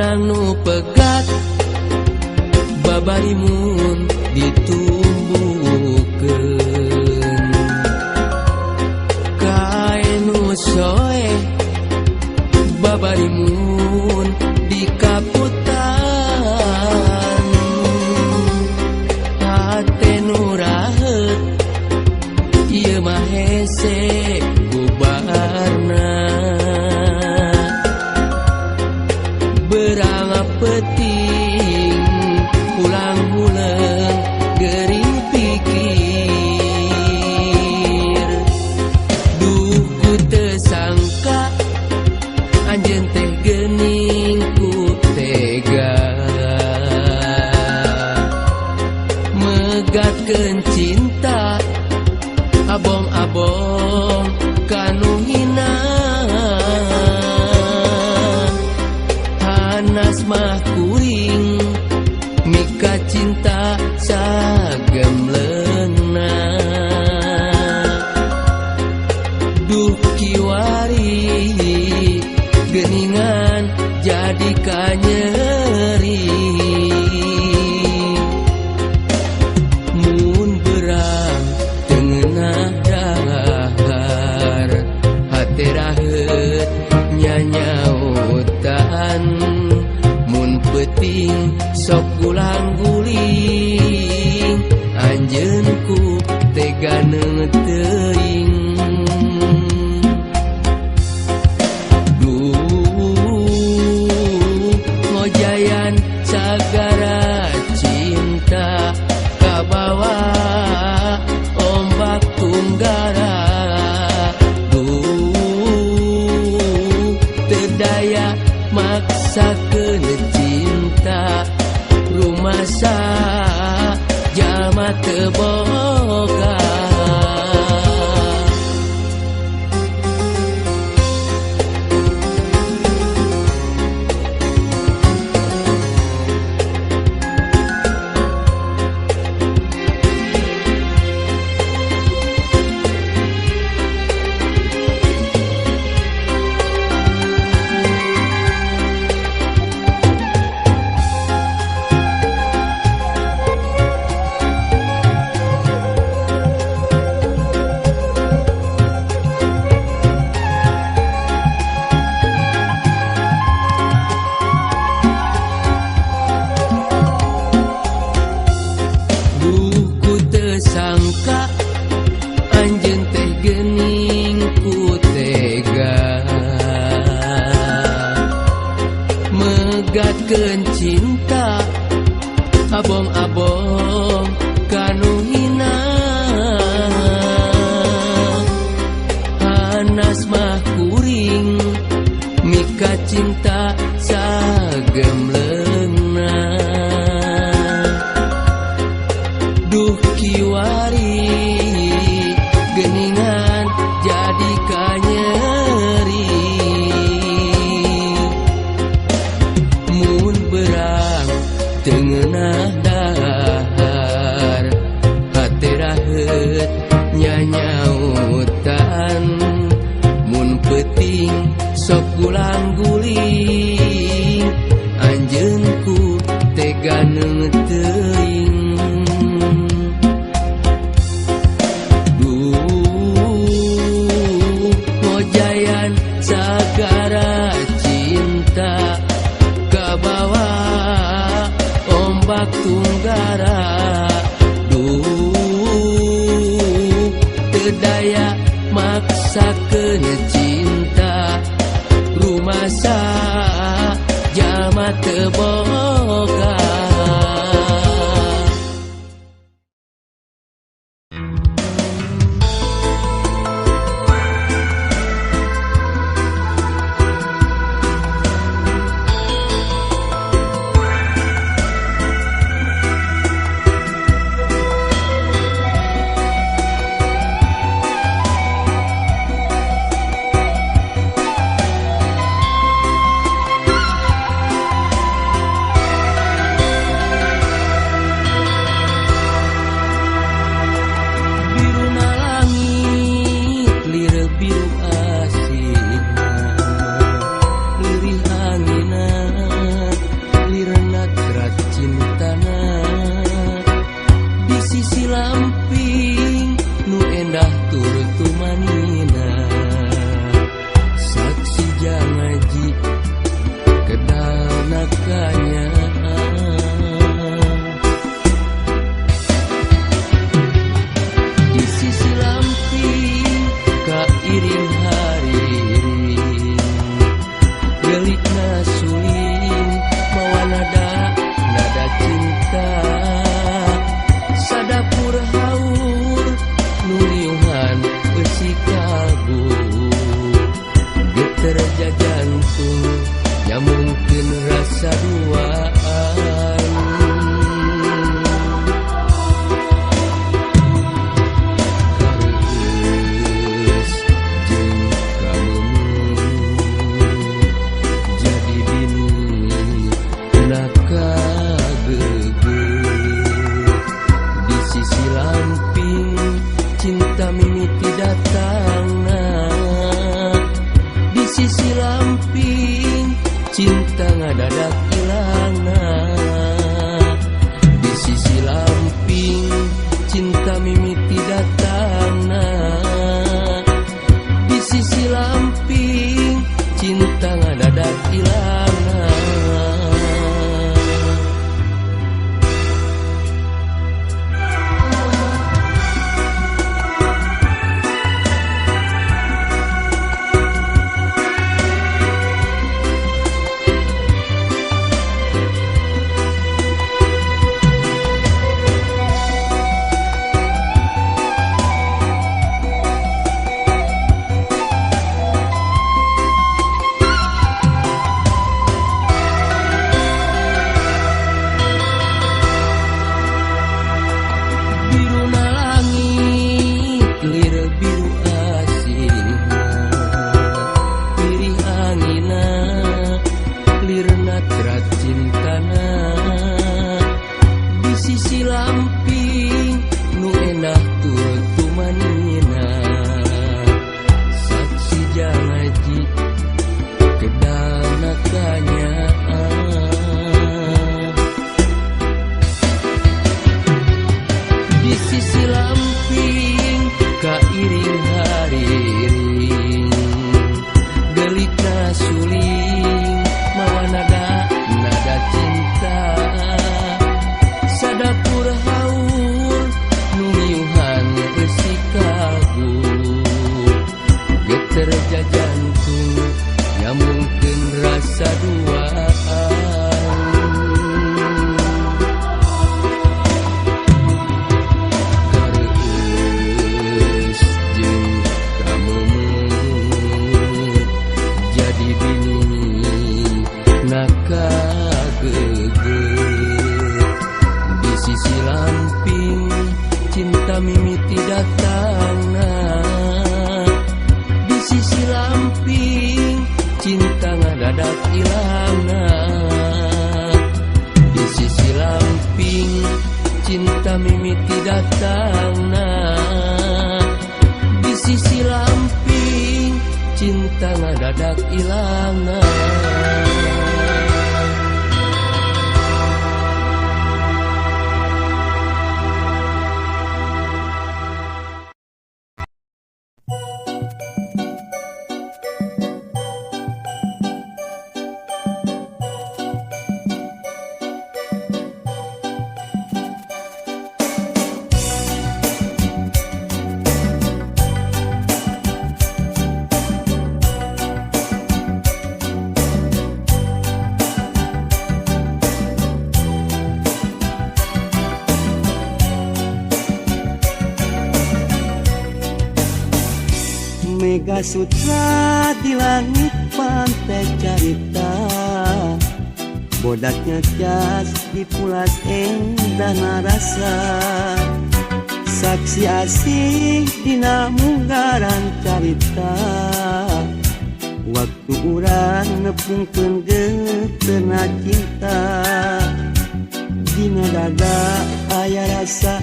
urang nu pegat babarimun ditumbuhkeun kae nu soe babarimun dikaputan hate nu rahet ieu mah hese bubarna berang peting ulang huleng gering pikir duh ku teu sangka anjeun teh geuning ku tega megatkeun cinta abong-abong kanu hina hanas mah kuring mika cinta sagemleuna duh kiwari geuningan jadi kanyeri mun berang tengenah dahar hate rahet nyanyautan mun peuting sok gulang-guling anjeun ku tega teuing ngojayan sagara cinta kabawa ombak tunggara teu daya maksakeun cinta rumasa jalma teu boga sangka anjeun teh geuning ku tega megatkeun cinta abong-abong kanu hina hanas mah kuring mika cinta sagemleuna duh kiwari geuningan jadi kanyeri mun berang tengenah dahar hate rahet nyanyautan mun peuting sok gulang-guling anjeun ku tega teuing ngojayan sagara cinta kabawa ombak tunggara teu daya maksakeun cinta rumasa jalma teu boga ngadadak ilangna. Di sisi lamping cinta mimiti datangna. Di sisi lamping cinta ngadadak ilangna. Mega Sutra di langit pantai carita, bodaknya cas di pulas endah narasa, saksi asih dina munggaran carita, waktu urang nepungkeun geuteuna cinta, dina dada aya rasa,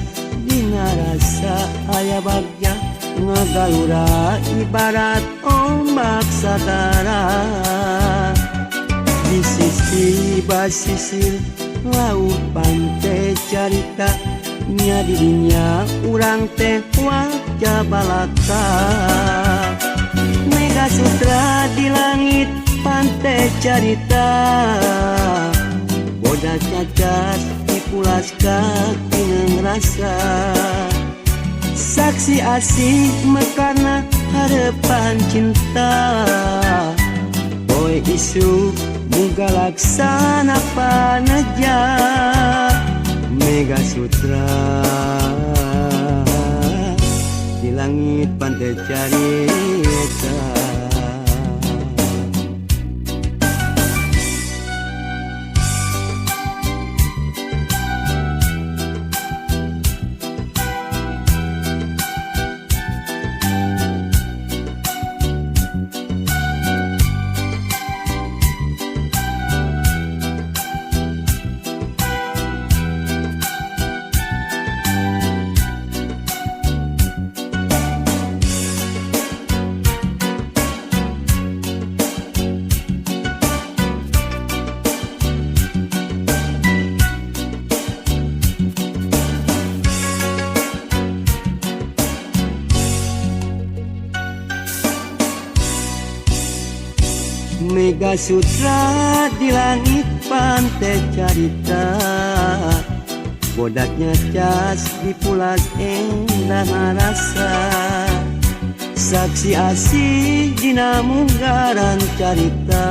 dina rasa aya bagja, ngagalura ibarat ombak sadara. Di sisi basisir laut pantai carita, nya dirinya urang teh wajah balaka. Mega Sutra di langit pantai carita, bodas cacat di pulas kaki ngerasa, saksi asih mekarna harapan cinta, poe isu muga laksana paneja. Mega Sutra di langit pantai carita. Mega Sutra di langit pantai carita, bodaknya cas di pulas endah rasa, saksi asih dina munggaran carita,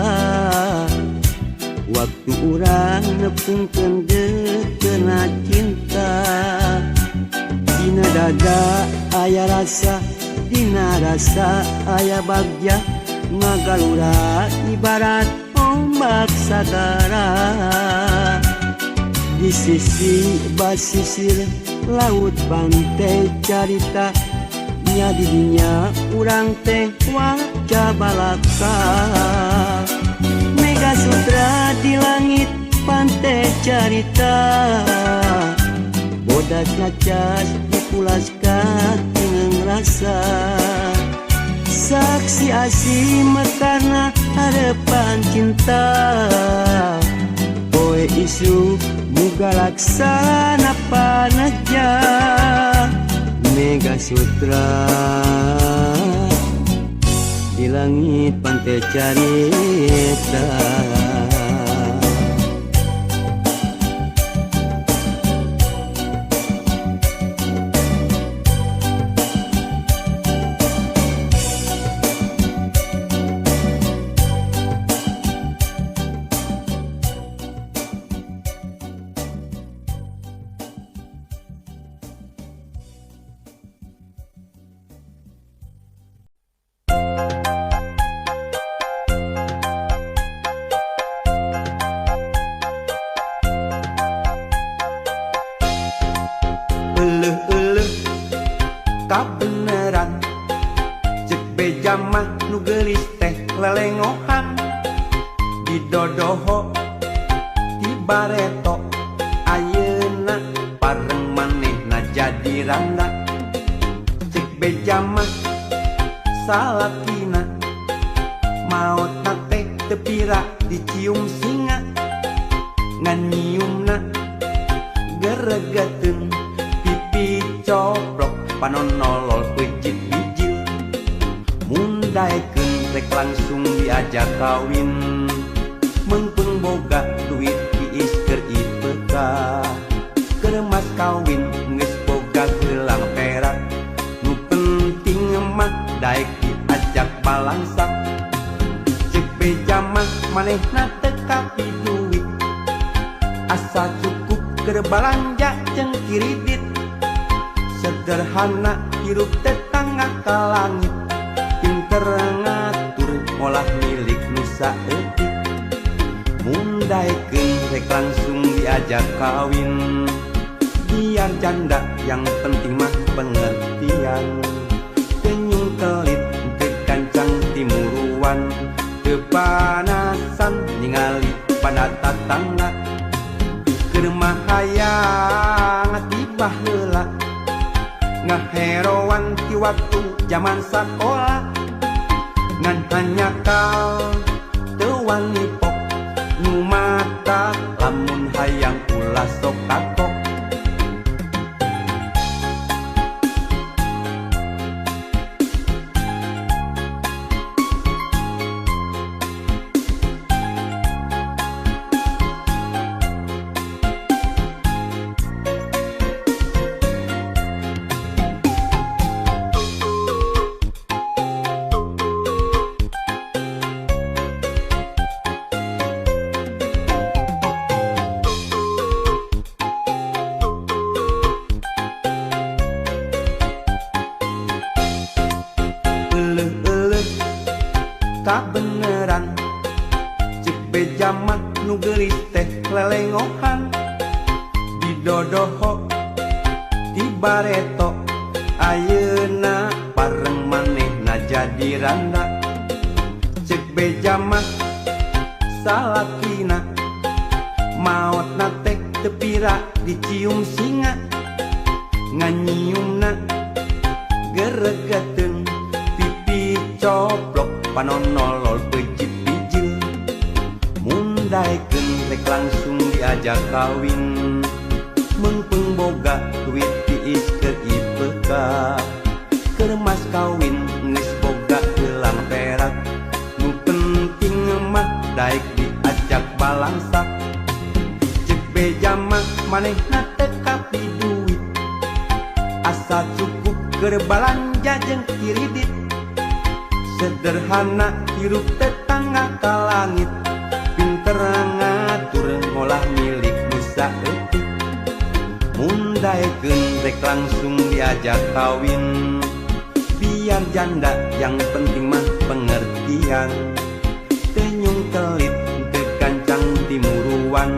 waktu urang nepungkeun kena cinta. Dina dada aya rasa, dina rasa aya bagja, ngagalura ibarat ombak sagara. Di sisi basisir laut pantai carita, nya didinya urang teh waca balaka. Mega Sutra di langit pantai carita, bodak ngacas di pulas katingang rasa, saksi asih mekarna harapan cinta. Poe isu muga laksana panaja. Mega Sutra di langit pantai carita. Kabeneran cek beja mah nu geulis teh lelengohan, di dodoho di bareto ayeuna pareng manehna jadi randa. Cek beja mah salakina maotna teh teu pira dicium singa, ngan nyiumna geregeteun pipi coplok panonolol pejit bijil. Mundaekeun rek langsung diajak kawin, meungpeung boga duit tiis keur ipeka. Keur mas kawin geus boga gelang perak, nu penting mah daek diajak balangsak. Cek beja mah manehna teu kapi duit, asa cukup keur balanja jeung kiridit. Sederhana hirup tetangga ka langit, pinter ngatur olah milik nusa eutik. Mundaekeun rek langsung diajak kawin, biar janda yang penting mah pengertian. Tenyung kelit teu kancang timuruan, teu panasan ningali pada tatangga. Keur mah hayang tibah heula ngaheroan ti waktu zaman sakola, ngan hanya kau teu wani pok nu mata lamun hayang ulah sok kakok. Kabeneran cek beja mah nu geulis teh lelengohan, di dodoho di bareto ayeuna pareng manehna jadi randa. Cek beja mah salakina maotna teh teu pira dicium singa, nganyiumna geregeteun pipi coplok panonolol pejit bijil. Mundaekeun rek langsung diajak kawin, meungpeung boga duit tiis keur ipeka. Keur mas kawin geus boga gelang perak, nu penting manehna teu kapi duit asa cukup keur balanja jeung kiridit sederhana hirup tetangga ka langit pinter ngatur ngolah milik nusa eutik mun daekeun rek langsung diajak kawin biar janda yang penting mah pengertian tenyung telit teu gancang timuruan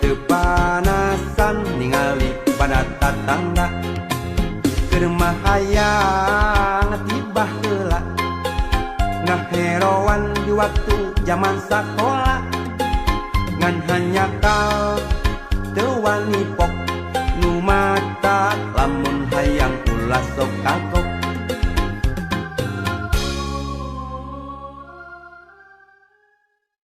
teu panasan ningali pada tatangga keur mah hayang tibah heula ngaheroan di waktu zaman sakola ngan hanya kal teu wani pok nu mata lamun hayang ulah sok